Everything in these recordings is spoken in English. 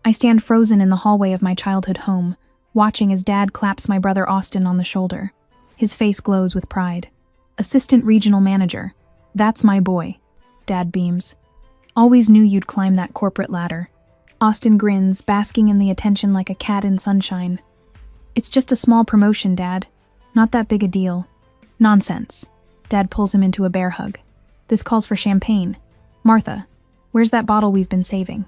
I stand frozen in the hallway of my childhood home, watching as Dad claps my brother Austin on the shoulder. His face glows with pride. Assistant Regional Manager. That's my boy. Dad beams. Always knew you'd climb that corporate ladder. Austin grins, basking in the attention like a cat in sunshine. It's just a small promotion, Dad. Not that big a deal. Nonsense. Dad pulls him into a bear hug. This calls for champagne. Martha, where's that bottle we've been saving?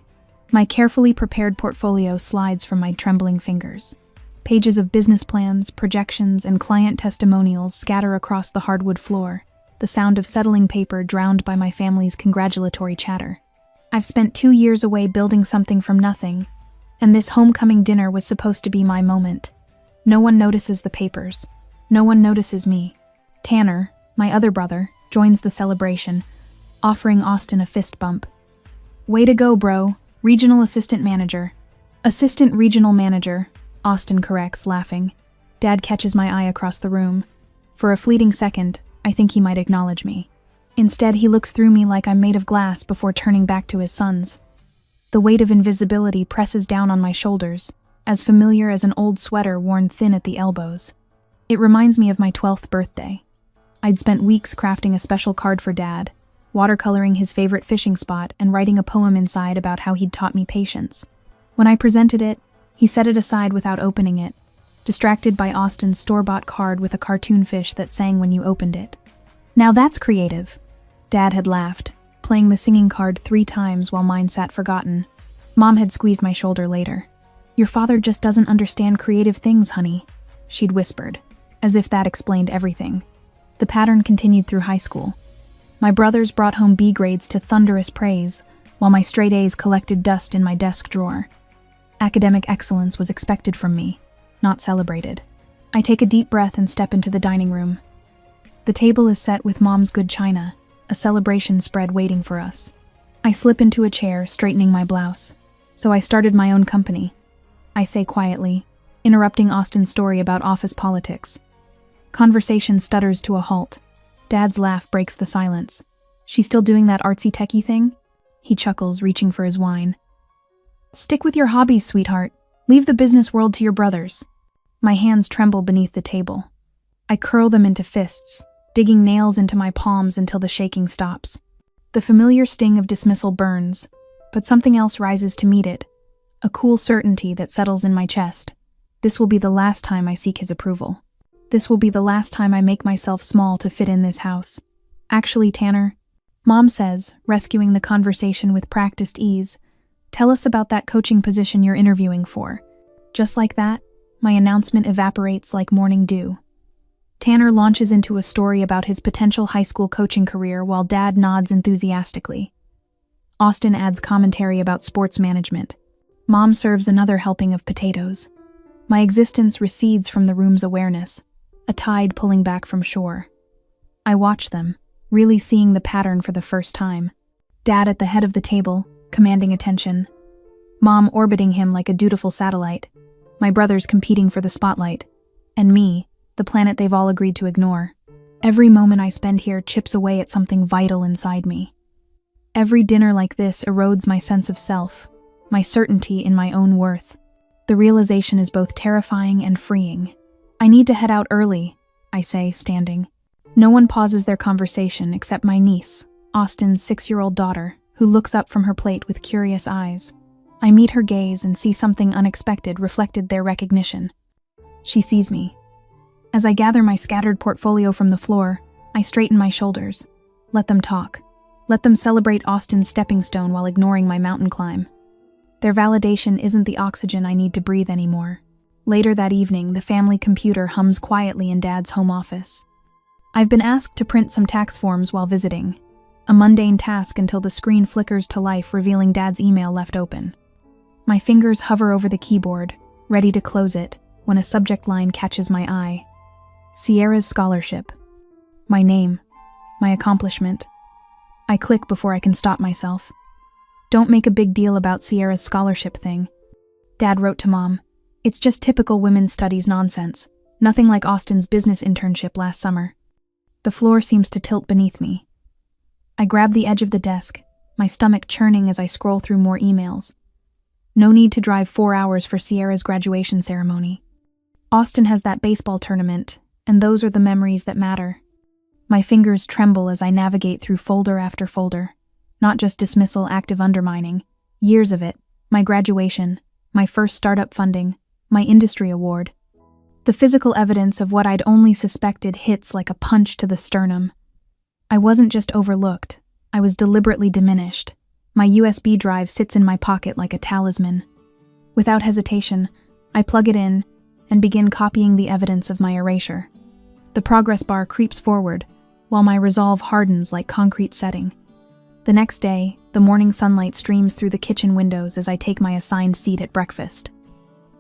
My carefully prepared portfolio slides from my trembling fingers. Pages of business plans, projections, and client testimonials scatter across the hardwood floor, the sound of settling paper drowned by my family's congratulatory chatter. I've spent 2 years away building something from nothing, and this homecoming dinner was supposed to be my moment. No one notices the papers. No one notices me. Tanner, my other brother, joins the celebration, offering Austin a fist bump. Way to go, bro. Regional Assistant Manager. Assistant Regional Manager, Austin corrects, laughing. Dad catches my eye across the room. For a fleeting second, I think he might acknowledge me. Instead, he looks through me like I'm made of glass before turning back to his sons. The weight of invisibility presses down on my shoulders, as familiar as an old sweater worn thin at the elbows. It reminds me of my 12th birthday. I'd spent weeks crafting a special card for Dad, watercoloring his favorite fishing spot and writing a poem inside about how he'd taught me patience. When I presented it, he set it aside without opening it, distracted by Austin's store-bought card with a cartoon fish that sang when you opened it. Now that's creative. Dad had laughed, playing the singing card 3 times while mine sat forgotten. Mom had squeezed my shoulder later. Your father just doesn't understand creative things, honey, she'd whispered, as if that explained everything. The pattern continued through high school. My brothers brought home B grades to thunderous praise, while my straight A's collected dust in my desk drawer. Academic excellence was expected from me, not celebrated. I take a deep breath and step into the dining room. The table is set with Mom's good china, a celebration spread waiting for us. I slip into a chair, straightening my blouse. So I started my own company, I say quietly, interrupting Austin's story about office politics. Conversation stutters to a halt. Dad's laugh breaks the silence. She still doing that artsy-techy thing? He chuckles, reaching for his wine. Stick with your hobbies, sweetheart. Leave the business world to your brothers. My hands tremble beneath the table. I curl them into fists, digging nails into my palms until the shaking stops. The familiar sting of dismissal burns, but something else rises to meet it, a cool certainty that settles in my chest. This will be the last time I seek his approval. This will be the last time I make myself small to fit in this house. Actually, Tanner, Mom says, rescuing the conversation with practiced ease, tell us about that coaching position you're interviewing for. Just like that, my announcement evaporates like morning dew. Tanner launches into a story about his potential high school coaching career while Dad nods enthusiastically. Austin adds commentary about sports management. Mom serves another helping of potatoes. My existence recedes from the room's awareness, a tide pulling back from shore. I watch them, really seeing the pattern for the first time. Dad at the head of the table, commanding attention. Mom orbiting him like a dutiful satellite. My brothers competing for the spotlight. And me, the planet they've all agreed to ignore. Every moment I spend here chips away at something vital inside me. Every dinner like this erodes my sense of self, my certainty in my own worth. The realization is both terrifying and freeing. I need to head out early, I say, standing. No one pauses their conversation except my niece, Austin's 6-year-old daughter, who looks up from her plate with curious eyes. I meet her gaze and see something unexpected reflected their recognition. She sees me. As I gather my scattered portfolio from the floor, I straighten my shoulders. Let them talk. Let them celebrate Austin's stepping stone while ignoring my mountain climb. Their validation isn't the oxygen I need to breathe anymore. Later that evening, the family computer hums quietly in Dad's home office. I've been asked to print some tax forms while visiting. A mundane task until the screen flickers to life, revealing Dad's email left open. My fingers hover over the keyboard, ready to close it, when a subject line catches my eye. Sierra's scholarship. My name. My accomplishment. I click before I can stop myself. Don't make a big deal about Sierra's scholarship thing. Dad wrote to Mom. It's just typical women's studies nonsense. Nothing like Austin's business internship last summer. The floor seems to tilt beneath me. I grab the edge of the desk, my stomach churning as I scroll through more emails. No need to drive 4 hours for Sierra's graduation ceremony. Austin has that baseball tournament, and those are the memories that matter. My fingers tremble as I navigate through folder after folder. Not just dismissal, active undermining. Years of it. My graduation, my first startup funding, my industry award. The physical evidence of what I'd only suspected hits like a punch to the sternum. I wasn't just overlooked, I was deliberately diminished. My USB drive sits in my pocket like a talisman. Without hesitation, I plug it in and begin copying the evidence of my erasure. The progress bar creeps forward, while my resolve hardens like concrete setting. The next day, the morning sunlight streams through the kitchen windows as I take my assigned seat at breakfast.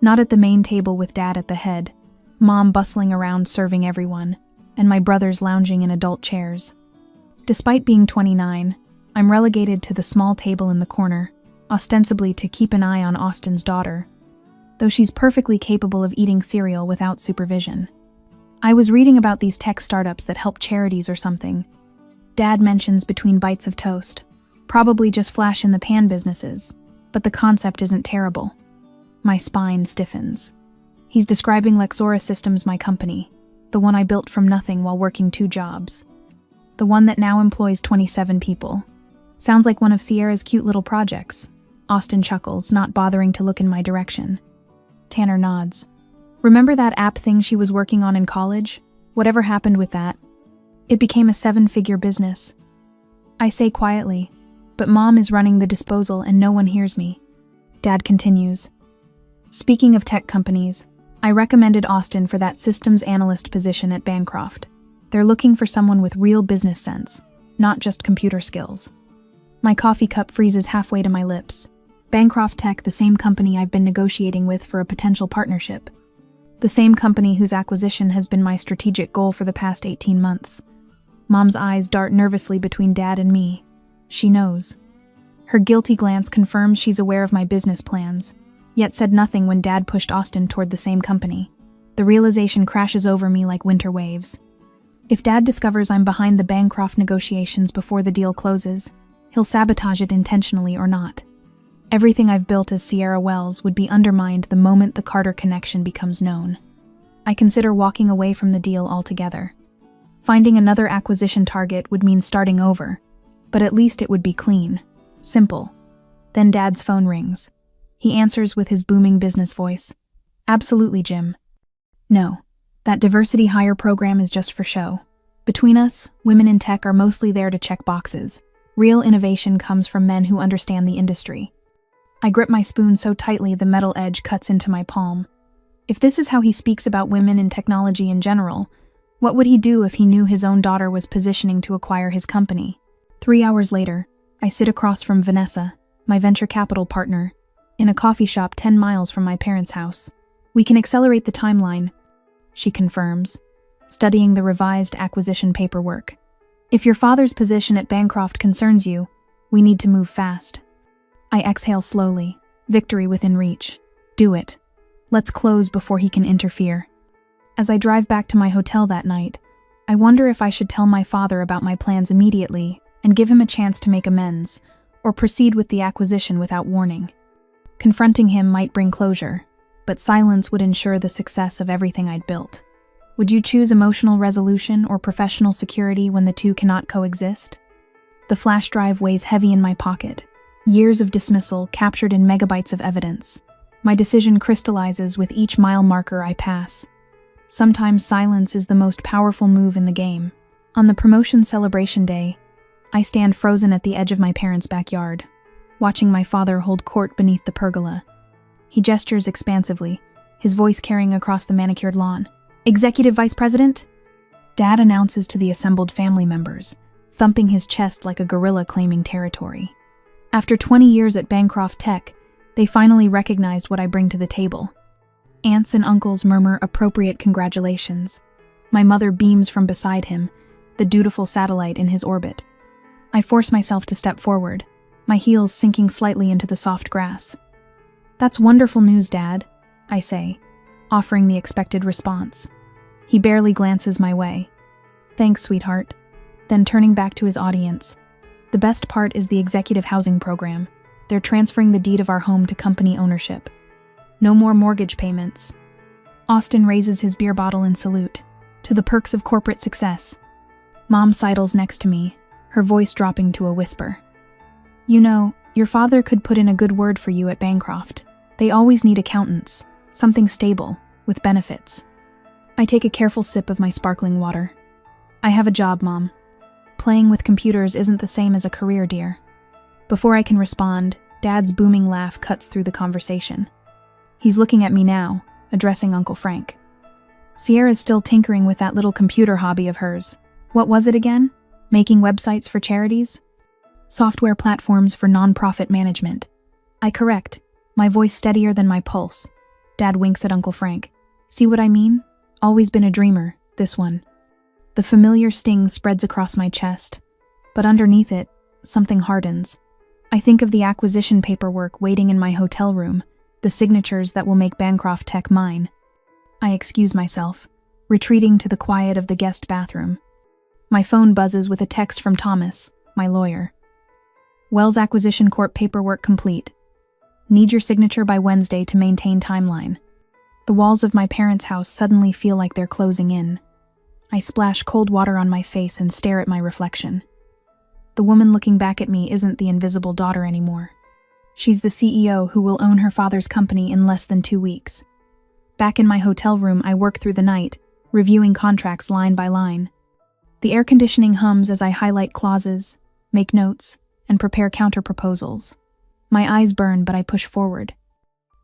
Not at the main table with Dad at the head, Mom bustling around serving everyone, and my brothers lounging in adult chairs. Despite being 29, I'm relegated to the small table in the corner, ostensibly to keep an eye on Austin's daughter, though she's perfectly capable of eating cereal without supervision. I was reading about these tech startups that help charities or something. Dad mentions between bites of toast. Probably just flash-in-the-pan businesses, but the concept isn't terrible. My spine stiffens. He's describing Lexora Systems, my company, the one I built from nothing while working 2 jobs. The one that now employs 27 people. Sounds like one of Sierra's cute little projects. Austin chuckles, not bothering to look in my direction. Tanner nods. Remember that app thing she was working on in college? Whatever happened with that? It became a 7-figure business. I say quietly, but Mom is running the disposal and no one hears me. Dad continues. Speaking of tech companies, I recommended Austin for that systems analyst position at Bancroft. They're looking for someone with real business sense, not just computer skills. My coffee cup freezes halfway to my lips. Bancroft Tech, the same company I've been negotiating with for a potential partnership. The same company whose acquisition has been my strategic goal for the past 18 months. Mom's eyes dart nervously between Dad and me. She knows. Her guilty glance confirms she's aware of my business plans, yet said nothing when Dad pushed Austin toward the same company. The realization crashes over me like winter waves. If Dad discovers I'm behind the Bancroft negotiations before the deal closes, he'll sabotage it intentionally or not. Everything I've built as Sierra Wells would be undermined the moment the Carter connection becomes known. I consider walking away from the deal altogether. Finding another acquisition target would mean starting over, but at least it would be clean, simple. Then Dad's phone rings. He answers with his booming business voice. Absolutely, Jim. No, that diversity hire program is just for show. Between us, women in tech are mostly there to check boxes. Real innovation comes from men who understand the industry. I grip my spoon so tightly the metal edge cuts into my palm. If this is how he speaks about women and technology in general, what would he do if he knew his own daughter was positioning to acquire his company? 3 hours later, I sit across from Vanessa, my venture capital partner, in a coffee shop 10 miles from my parents' house. We can accelerate the timeline, she confirms, studying the revised acquisition paperwork. If your father's position at Bancroft concerns you, we need to move fast. I exhale slowly, victory within reach. Do it. Let's close before he can interfere. As I drive back to my hotel that night, I wonder if I should tell my father about my plans immediately and give him a chance to make amends, or proceed with the acquisition without warning. Confronting him might bring closure, but silence would ensure the success of everything I'd built. Would you choose emotional resolution or professional security when the two cannot coexist? The flash drive weighs heavy in my pocket. Years of dismissal captured in megabytes of evidence. My decision crystallizes with each mile marker I pass. Sometimes silence is the most powerful move in the game. On the promotion celebration day, I stand frozen at the edge of my parents' backyard, watching my father hold court beneath the pergola. He gestures expansively, his voice carrying across the manicured lawn. Executive Vice President? Dad announces to the assembled family members, thumping his chest like a gorilla claiming territory. After 20 years at Bancroft Tech, they finally recognized what I bring to the table. Aunts and uncles murmur appropriate congratulations. My mother beams from beside him, the dutiful satellite in his orbit. I force myself to step forward, my heels sinking slightly into the soft grass. That's wonderful news, Dad, I say, offering the expected response. He barely glances my way. Thanks, sweetheart. Then turning back to his audience. The best part is the executive housing program. They're transferring the deed of our home to company ownership. No more mortgage payments. Austin raises his beer bottle in salute. To the perks of corporate success. Mom sidles next to me, her voice dropping to a whisper. You know, your father could put in a good word for you at Bancroft. They always need accountants, something stable, with benefits. I take a careful sip of my sparkling water. I have a job, Mom. Playing with computers isn't the same as a career, dear. Before I can respond, Dad's booming laugh cuts through the conversation. He's looking at me now, addressing Uncle Frank. Sierra's still tinkering with that little computer hobby of hers. What was it again? Making websites for charities? Software platforms for nonprofit management. I correct, my voice steadier than my pulse. Dad winks at Uncle Frank. See what I mean? Always been a dreamer, this one. The familiar sting spreads across my chest, but underneath it, something hardens. I think of the acquisition paperwork waiting in my hotel room, the signatures that will make Bancroft Tech mine. I excuse myself, retreating to the quiet of the guest bathroom. My phone buzzes with a text from Thomas, my lawyer. Wells Acquisition Corp paperwork complete. Need your signature by Wednesday to maintain timeline. The walls of my parents' house suddenly feel like they're closing in. I splash cold water on my face and stare at my reflection. The woman looking back at me isn't the invisible daughter anymore. She's the CEO who will own her father's company in less than 2 weeks. Back in my hotel room, I work through the night, reviewing contracts line by line. The air conditioning hums as I highlight clauses, make notes, and prepare counter-proposals. My eyes burn, but I push forward.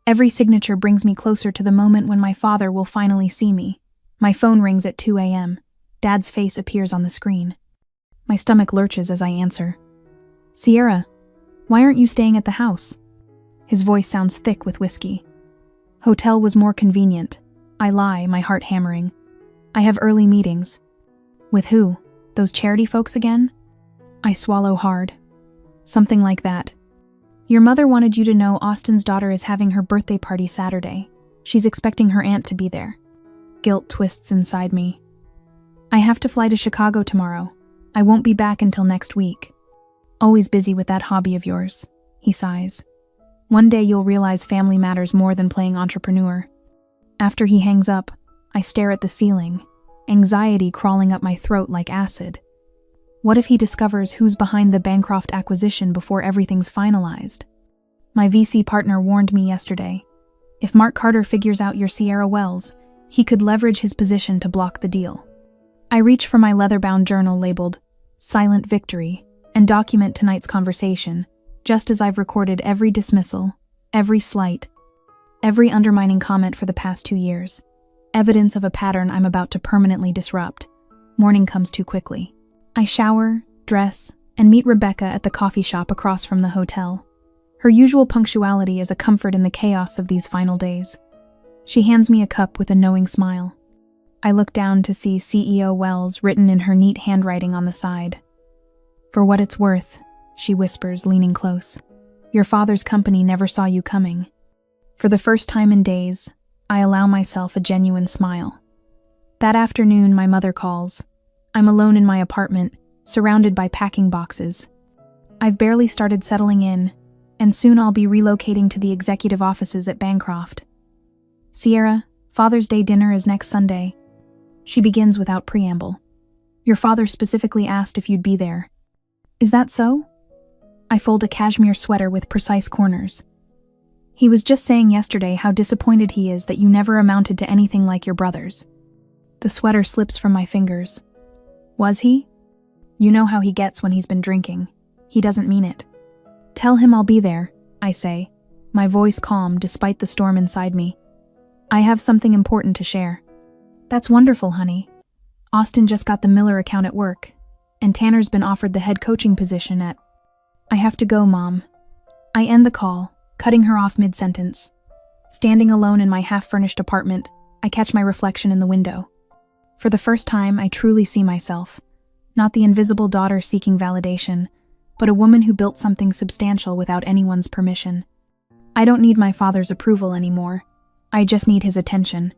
Every signature brings me closer to the moment when my father will finally see me. My phone rings at 2 a.m. Dad's face appears on the screen. My stomach lurches as I answer. Sierra, why aren't you staying at the house? His voice sounds thick with whiskey. Hotel was more convenient. I lie, my heart hammering. I have early meetings. With who? Those charity folks again? I swallow hard. Something like that. Your mother wanted you to know Austin's daughter is having her birthday party Saturday. She's expecting her aunt to be there. Guilt twists inside me. I have to fly to Chicago tomorrow. I won't be back until next week. Always busy with that hobby of yours, he sighs. One day you'll realize family matters more than playing entrepreneur. After he hangs up, I stare at the ceiling, anxiety crawling up my throat like acid. What if he discovers who's behind the Bancroft acquisition before everything's finalized? My VC partner warned me yesterday. If Mark Carter figures out you're Sierra Wells, he could leverage his position to block the deal. I reach for my leather-bound journal labeled Silent Victory and document tonight's conversation, just as I've recorded every dismissal, every slight, every undermining comment for the past 2 years. Evidence of a pattern I'm about to permanently disrupt. Morning comes too quickly. I shower, dress, and meet Rebecca at the coffee shop across from the hotel. Her usual punctuality is a comfort in the chaos of these final days. She hands me a cup with a knowing smile. I look down to see CEO Wells written in her neat handwriting on the side. For what it's worth, she whispers, leaning close. Your father's company never saw you coming. For the first time in days, I allow myself a genuine smile. That afternoon, my mother calls. I'm alone in my apartment, surrounded by packing boxes. I've barely started settling in, and soon I'll be relocating to the executive offices at Bancroft. Sierra, Father's Day dinner is next Sunday. She begins without preamble. Your father specifically asked if you'd be there. Is that so? I fold a cashmere sweater with precise corners. He was just saying yesterday how disappointed he is that you never amounted to anything like your brothers. The sweater slips from my fingers. Was he? You know how he gets when he's been drinking. He doesn't mean it. Tell him I'll be there, I say, my voice calm despite the storm inside me. I have something important to share. That's wonderful, honey. Austin just got the Miller account at work, and Tanner's been offered the head coaching position at... I have to go, Mom. I end the call, cutting her off mid-sentence. Standing alone in my half-furnished apartment, I catch my reflection in the window. For the first time, I truly see myself. Not the invisible daughter seeking validation, but a woman who built something substantial without anyone's permission. I don't need my father's approval anymore. I just need his attention.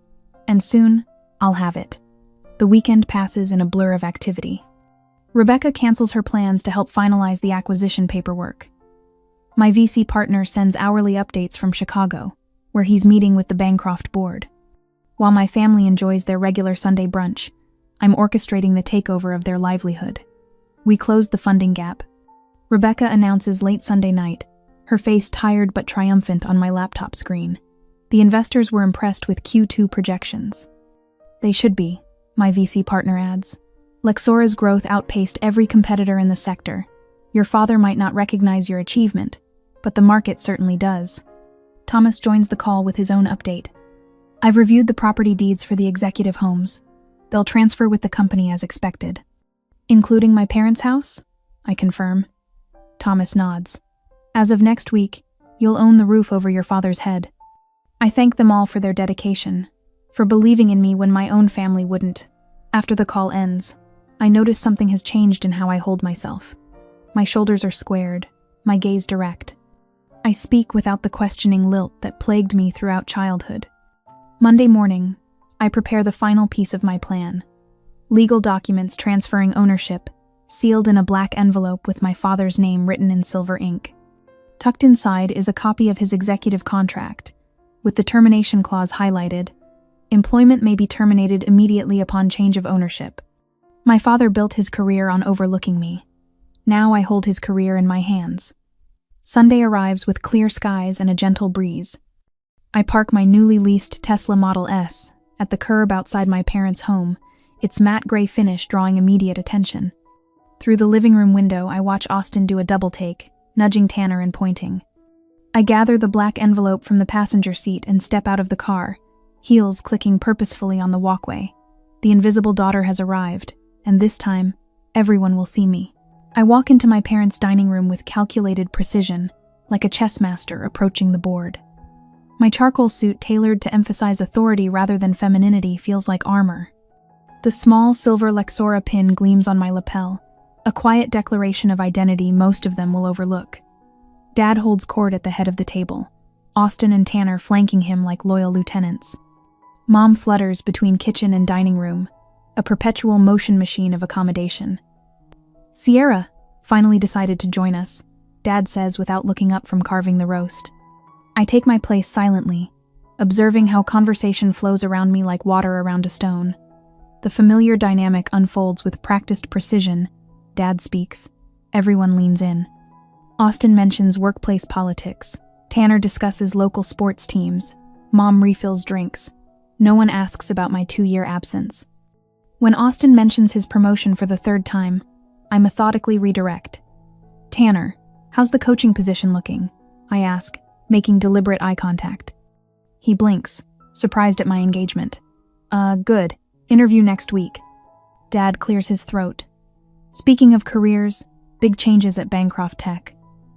And soon, I'll have it. The weekend passes in a blur of activity. Rebecca cancels her plans to help finalize the acquisition paperwork. My VC partner sends hourly updates from Chicago, where he's meeting with the Bancroft board. While my family enjoys their regular Sunday brunch, I'm orchestrating the takeover of their livelihood. We close the funding gap. Rebecca announces late Sunday night, her face tired but triumphant on my laptop screen. The investors were impressed with Q2 projections. They should be, my VC partner adds. Lexora's growth outpaced every competitor in the sector. Your father might not recognize your achievement, but the market certainly does. Thomas joins the call with his own update. I've reviewed the property deeds for the executive homes. They'll transfer with the company as expected. Including my parents' house? I confirm. Thomas nods. As of next week, you'll own the roof over your father's head. I thank them all for their dedication, for believing in me when my own family wouldn't. After the call ends, I notice something has changed in how I hold myself. My shoulders are squared, my gaze direct. I speak without the questioning lilt that plagued me throughout childhood. Monday morning, I prepare the final piece of my plan. Legal documents transferring ownership, sealed in a black envelope with my father's name written in silver ink. Tucked inside is a copy of his executive contract, with the termination clause highlighted. Employment may be terminated immediately upon change of ownership. My father built his career on overlooking me. Now I hold his career in my hands. Sunday arrives with clear skies and a gentle breeze. I park my newly leased Tesla Model S at the curb outside my parents' home, its matte gray finish drawing immediate attention. Through the living room window, I watch Austin do a double take, nudging Tanner and pointing. I gather the black envelope from the passenger seat and step out of the car, heels clicking purposefully on the walkway. The invisible daughter has arrived, and this time, everyone will see me. I walk into my parents' dining room with calculated precision, like a chess master approaching the board. My charcoal suit tailored to emphasize authority rather than femininity feels like armor. The small silver Lexora pin gleams on my lapel, a quiet declaration of identity most of them will overlook. Dad holds court at the head of the table, Austin and Tanner flanking him like loyal lieutenants. Mom flutters between kitchen and dining room, a perpetual motion machine of accommodation. Sierra finally decided to join us, Dad says without looking up from carving the roast. I take my place silently, observing how conversation flows around me like water around a stone. The familiar dynamic unfolds with practiced precision. Dad speaks. Everyone leans in. Austin mentions workplace politics. Tanner discusses local sports teams. Mom refills drinks. No one asks about my 2-year absence. When Austin mentions his promotion for the 3rd time, I methodically redirect. Tanner, how's the coaching position looking? I ask, making deliberate eye contact. He blinks, surprised at my engagement. Good. Interview next week. Dad clears his throat. Speaking of careers, big changes at Bancroft Tech.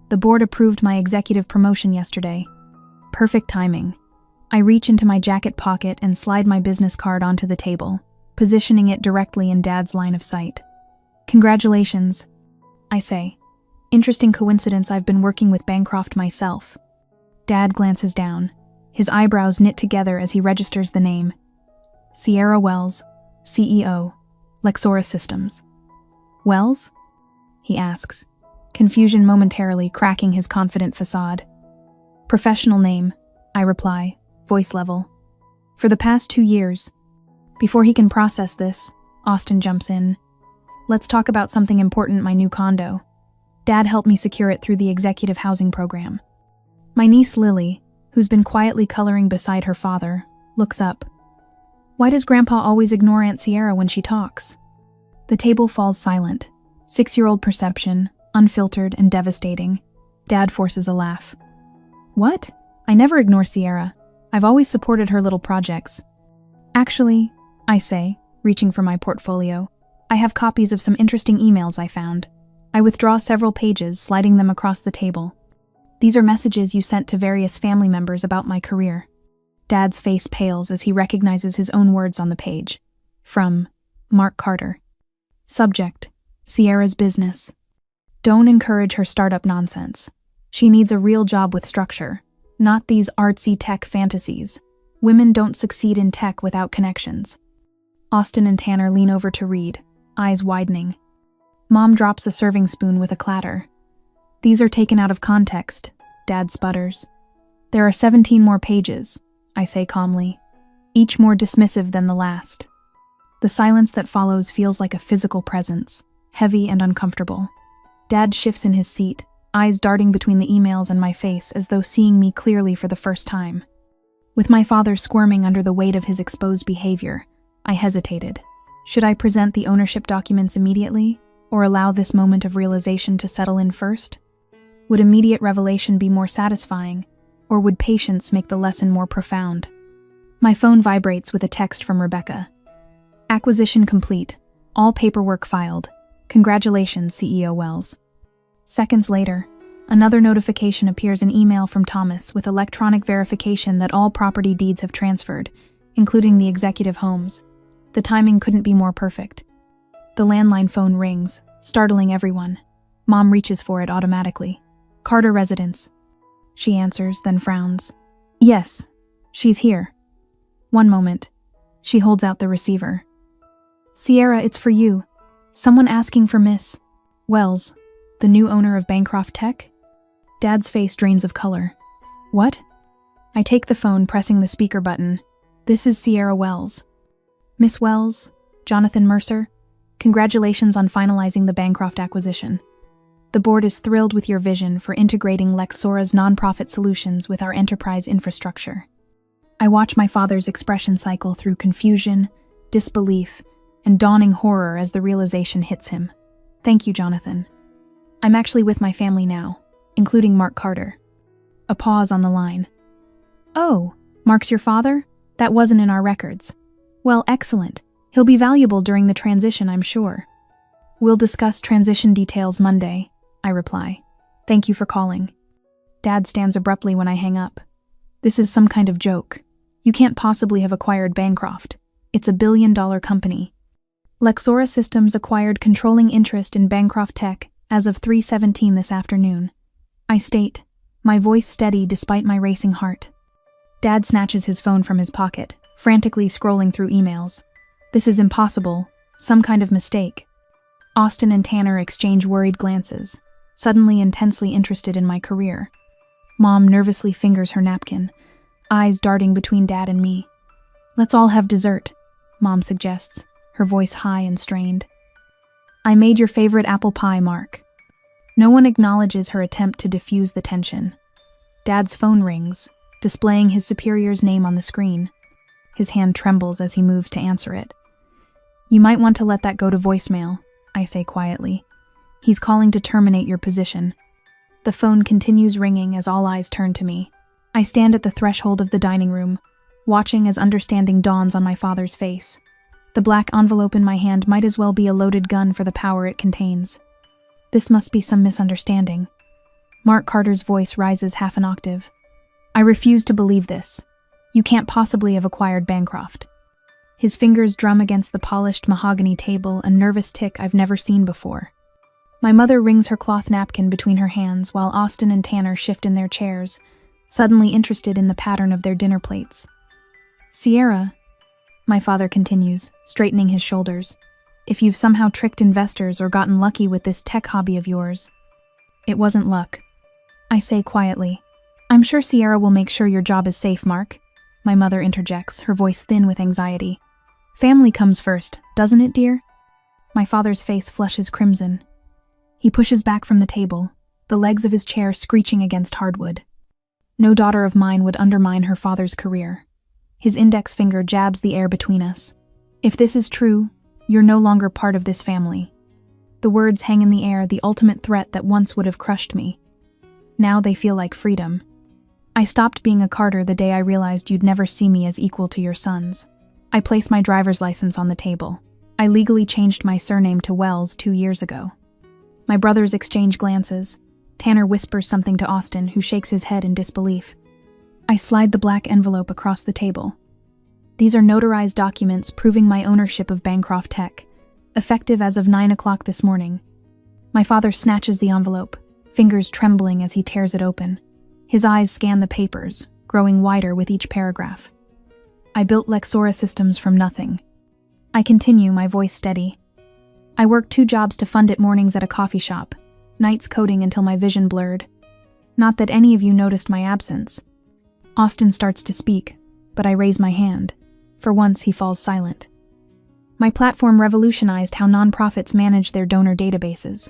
The board approved my executive promotion yesterday. Perfect timing. I reach into my jacket pocket and slide my business card onto the table, positioning it directly in Dad's line of sight. Congratulations, I say. Interesting coincidence, I've been working with Bancroft myself. Dad glances down, his eyebrows knit together as he registers the name. Sierra Wells, CEO, Lexora Systems. Wells? He asks, confusion momentarily cracking his confident facade. Professional name, I reply, voice level. For the past 2 years. Before he can process this, Austin jumps in. Let's talk about something important, my new condo. Dad helped me secure it through the executive housing program. My niece Lily, who's been quietly coloring beside her father, looks up. Why does Grandpa always ignore Aunt Sierra when she talks? The table falls silent. 6-year-old perception, unfiltered and devastating. Dad forces a laugh. What? I never ignore Sierra. I've always supported her little projects. Actually, I say, reaching for my portfolio, I have copies of some interesting emails I found. I withdraw several pages, sliding them across the table. These are messages you sent to various family members about my career. Dad's face pales as he recognizes his own words on the page. From Mark Carter. Subject: Sierra's business. Don't encourage her startup nonsense. She needs a real job with structure, not these artsy tech fantasies. Women don't succeed in tech without connections. Austin and Tanner lean over to read, eyes widening. Mom drops a serving spoon with a clatter. These are taken out of context, Dad sputters. There are 17 more pages, I say calmly, each more dismissive than the last. The silence that follows feels like a physical presence, heavy and uncomfortable. Dad shifts in his seat, eyes darting between the emails and my face as though seeing me clearly for the first time. With my father squirming under the weight of his exposed behavior, I hesitated. Should I present the ownership documents immediately, or allow this moment of realization to settle in first? Would immediate revelation be more satisfying, or would patience make the lesson more profound? My phone vibrates with a text from Rebecca. Acquisition complete. All paperwork filed. Congratulations, CEO Wells. Seconds later, another notification appears in email from Thomas with electronic verification that all property deeds have transferred, including the executive homes. The timing couldn't be more perfect. The landline phone rings, startling everyone. Mom reaches for it automatically. Carter residence. She answers, then frowns. Yes, she's here. One moment. She holds out the receiver. Sierra, it's for you. Someone asking for Miss Wells, the new owner of Bancroft Tech? Dad's face drains of color. What? I take the phone, pressing the speaker button. This is Sierra Wells. Miss Wells, Jonathan Mercer, congratulations on finalizing the Bancroft acquisition. The board is thrilled with your vision for integrating Lexora's nonprofit solutions with our enterprise infrastructure. I watch my father's expression cycle through confusion, disbelief, and dawning horror as the realization hits him. Thank you, Jonathan. I'm actually with my family now, including Mark Carter. A pause on the line. Oh, Mark's your father? That wasn't in our records. Well, excellent. He'll be valuable during the transition, I'm sure. We'll discuss transition details Monday, I reply. Thank you for calling. Dad stands abruptly when I hang up. This is some kind of joke. You can't possibly have acquired Bancroft. It's a billion-dollar company. Lexora Systems acquired controlling interest in Bancroft Tech as of 3:17 this afternoon. I state, my voice steady despite my racing heart. Dad snatches his phone from his pocket, frantically scrolling through emails. This is impossible. Some kind of mistake. Austin and Tanner exchange worried glances, suddenly intensely interested in my career. Mom nervously fingers her napkin, eyes darting between Dad and me. Let's all have dessert, Mom suggests, her voice high and strained. I made your favorite apple pie, Mark. No one acknowledges her attempt to diffuse the tension. Dad's phone rings, displaying his superior's name on the screen. His hand trembles as he moves to answer it. You might want to let that go to voicemail, I say quietly. He's calling to terminate your position. The phone continues ringing as all eyes turn to me. I stand at the threshold of the dining room, watching as understanding dawns on my father's face. The black envelope in my hand might as well be a loaded gun for the power it contains. This must be some misunderstanding. Mark Carter's voice rises half an octave. I refuse to believe this. You can't possibly have acquired Bancroft. His fingers drum against the polished mahogany table, a nervous tick I've never seen before. My mother wrings her cloth napkin between her hands while Austin and Tanner shift in their chairs, suddenly interested in the pattern of their dinner plates. Sierra, my father continues, straightening his shoulders, if you've somehow tricked investors or gotten lucky with this tech hobby of yours. It wasn't luck. I say quietly. I'm sure Sierra will make sure your job is safe, Mark. My mother interjects, her voice thin with anxiety. Family comes first, doesn't it, dear? My father's face flushes crimson. He pushes back from the table, the legs of his chair screeching against hardwood. No daughter of mine would undermine her father's career. His index finger jabs the air between us. If this is true, you're no longer part of this family. The words hang in the air, the ultimate threat that once would have crushed me. Now they feel like freedom. I stopped being a Carter the day I realized you'd never see me as equal to your sons. I place my driver's license on the table. I legally changed my surname to Wells 2 years ago. My brothers exchange glances. Tanner whispers something to Austin, who shakes his head in disbelief. I slide the black envelope across the table. These are notarized documents proving my ownership of Bancroft Tech, effective as of 9 o'clock this morning. My father snatches the envelope, fingers trembling as he tears it open. His eyes scan the papers, growing wider with each paragraph. I built Lexora Systems from nothing. I continue, my voice steady. I worked 2 jobs to fund it mornings at a coffee shop. nights coding until my vision blurred. Not that any of you noticed my absence. Austin starts to speak, but I raise my hand. For once, he falls silent. My platform revolutionized how nonprofits manage their donor databases.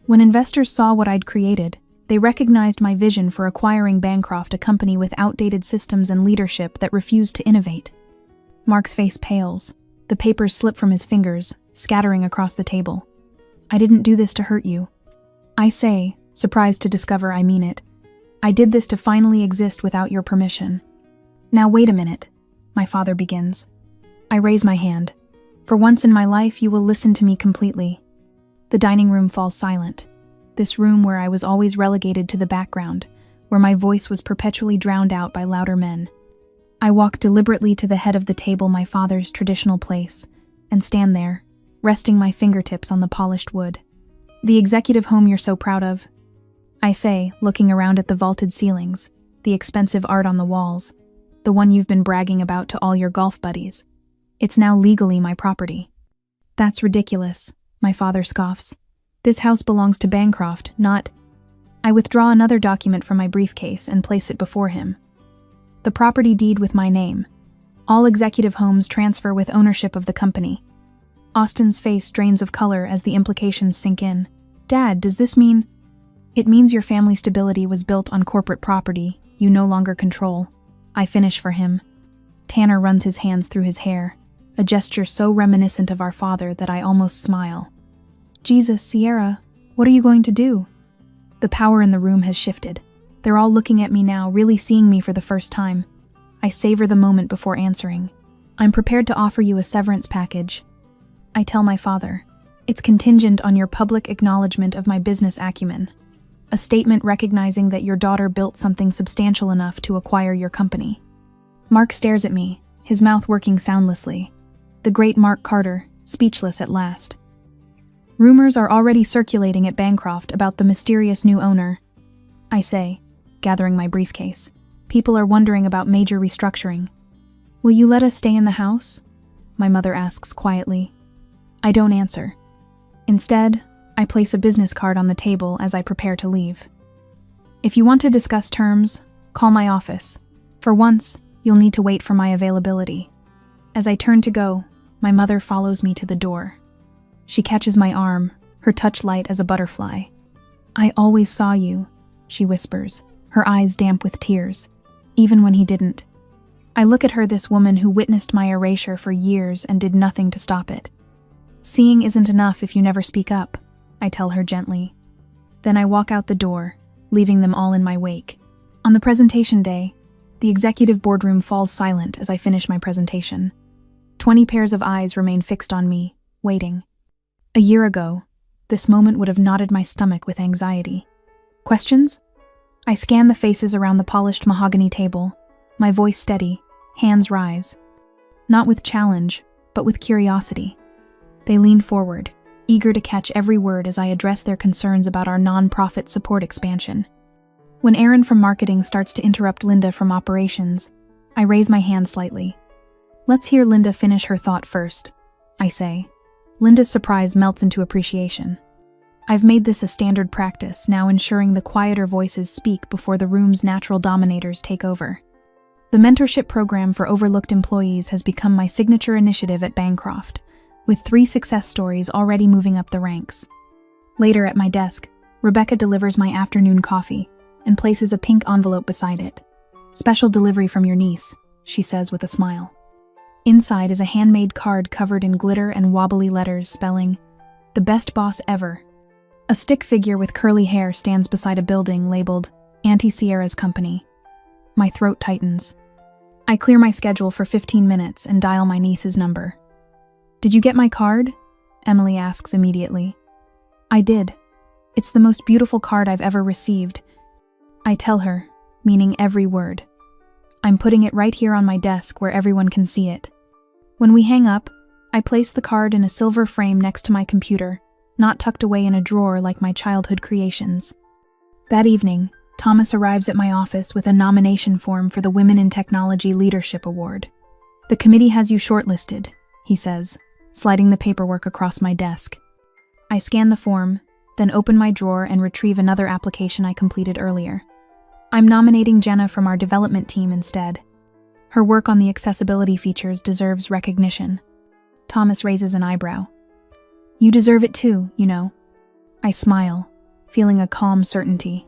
When investors saw what I'd created, they recognized my vision for acquiring Bancroft, a company with outdated systems and leadership that refused to innovate. Mark's face pales. The papers slip from his fingers, scattering across the table. I didn't do this to hurt you. I say, surprised to discover I mean it. I did this to finally exist without your permission. Now wait a minute, my father begins. I raise my hand. For once in my life, you will listen to me completely. The dining room falls silent. This room where I was always relegated to the background, where my voice was perpetually drowned out by louder men. I walk deliberately to the head of the table, my father's traditional place, and stand there, resting my fingertips on the polished wood. The executive home you're so proud of, I say, looking around at the vaulted ceilings, the expensive art on the walls, the one you've been bragging about to all your golf buddies. It's now legally my property. That's ridiculous, my father scoffs. This house belongs to Bancroft, not... I withdraw another document from my briefcase and place it before him. The property deed with my name. All executive homes transfer with ownership of the company. Austin's face drains of color as the implications sink in. Dad, does this mean... It means your family stability was built on corporate property you no longer control. I finish for him. Tanner runs his hands through his hair, a gesture so reminiscent of our father that I almost smile. Jesus, Sierra, what are you going to do? The power in the room has shifted. They're all looking at me now, really seeing me for the first time. I savor the moment before answering. I'm prepared to offer you a severance package. I tell my father, it's contingent on your public acknowledgement of my business acumen. A statement recognizing that your daughter built something substantial enough to acquire your company. Mark stares at me, his mouth working soundlessly. The great Mark Carter, speechless at last. Rumors are already circulating at Bancroft about the mysterious new owner. I say, gathering my briefcase. People are wondering about major restructuring. Will you let us stay in the house? My mother asks quietly. I don't answer. Instead, I place a business card on the table as I prepare to leave. If you want to discuss terms, call my office. For once, you'll need to wait for my availability. As I turn to go, my mother follows me to the door. She catches my arm, her touch light as a butterfly. I always saw you, she whispers, her eyes damp with tears, even when he didn't. I look at her, this woman who witnessed my erasure for years and did nothing to stop it. Seeing isn't enough if you never speak up, I tell her gently. Then I walk out the door, leaving them all in my wake. On the presentation day, the executive boardroom falls silent as I finish my presentation. 20 pairs of eyes remain fixed on me, waiting. A year ago, this moment would have knotted my stomach with anxiety. Questions? I scan the faces around the polished mahogany table, my voice steady, hands rise. Not with challenge, but with curiosity. They lean forward, eager to catch every word as I address their concerns about our non-profit support expansion. When Aaron from marketing starts to interrupt Linda from operations, I raise my hand slightly. Let's hear Linda finish her thought first, I say. Linda's surprise melts into appreciation. I've made this a standard practice, now ensuring the quieter voices speak before the room's natural dominators take over. The mentorship program for overlooked employees has become my signature initiative at Bancroft, with 3 success stories already moving up the ranks. Later at my desk, Rebecca delivers my afternoon coffee and places a pink envelope beside it. Special delivery from your niece, she says with a smile. Inside is a handmade card covered in glitter and wobbly letters spelling, "The best boss ever." A stick figure with curly hair stands beside a building labeled Auntie Sierra's Company. My throat tightens. I clear my schedule for 15 minutes and dial my niece's number. Did you get my card? Emily asks immediately. I did. It's the most beautiful card I've ever received. I tell her, meaning every word. I'm putting it right here on my desk where everyone can see it. When we hang up, I place the card in a silver frame next to my computer, not tucked away in a drawer like my childhood creations. That evening, Thomas arrives at my office with a nomination form for the Women in Technology Leadership Award. The committee has you shortlisted, he says, sliding the paperwork across my desk. I scan the form, then open my drawer and retrieve another application I completed earlier. I'm nominating Jenna from our development team instead. Her work on the accessibility features deserves recognition. Thomas raises an eyebrow. You deserve it too, you know. I smile, feeling a calm certainty.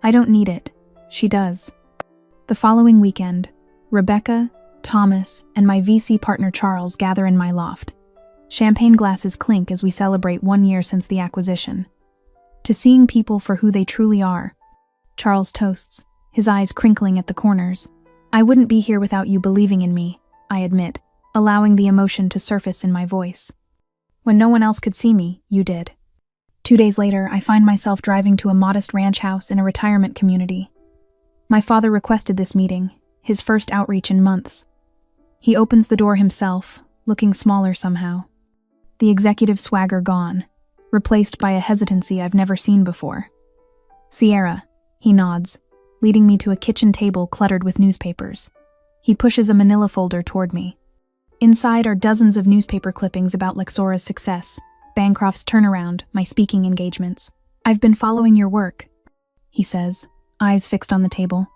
I don't need it. She does. The following weekend, Rebecca, Thomas, and my VC partner Charles gather in my loft. Champagne glasses clink as we celebrate 1 year since the acquisition. To seeing people for who they truly are. Charles toasts, his eyes crinkling at the corners. I wouldn't be here without you believing in me, I admit, allowing the emotion to surface in my voice. When no one else could see me, you did. 2 days later, I find myself driving to a modest ranch house in a retirement community. My father requested this meeting, his first outreach in months. He opens the door himself, looking smaller somehow. The executive swagger gone, replaced by a hesitancy I've never seen before. Sierra, he nods, leading me to a kitchen table cluttered with newspapers. He pushes a manila folder toward me. Inside are dozens of newspaper clippings about Lexora's success, Bancroft's turnaround, my speaking engagements. I've been following your work, he says, eyes fixed on the table.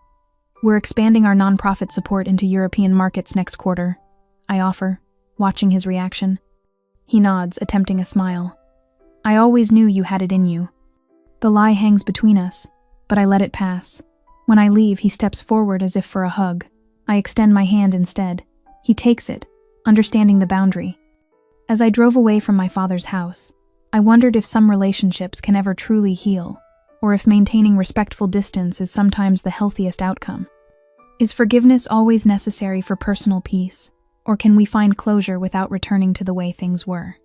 We're expanding our nonprofit support into European markets next quarter, I offer, watching his reaction. He nods, attempting a smile. I always knew you had it in you. The lie hangs between us, but I let it pass. When I leave, he steps forward as if for a hug. I extend my hand instead. He takes it, understanding the boundary. As I drove away from my father's house, I wondered if some relationships can ever truly heal, or if maintaining respectful distance is sometimes the healthiest outcome. Is forgiveness always necessary for personal peace, or can we find closure without returning to the way things were?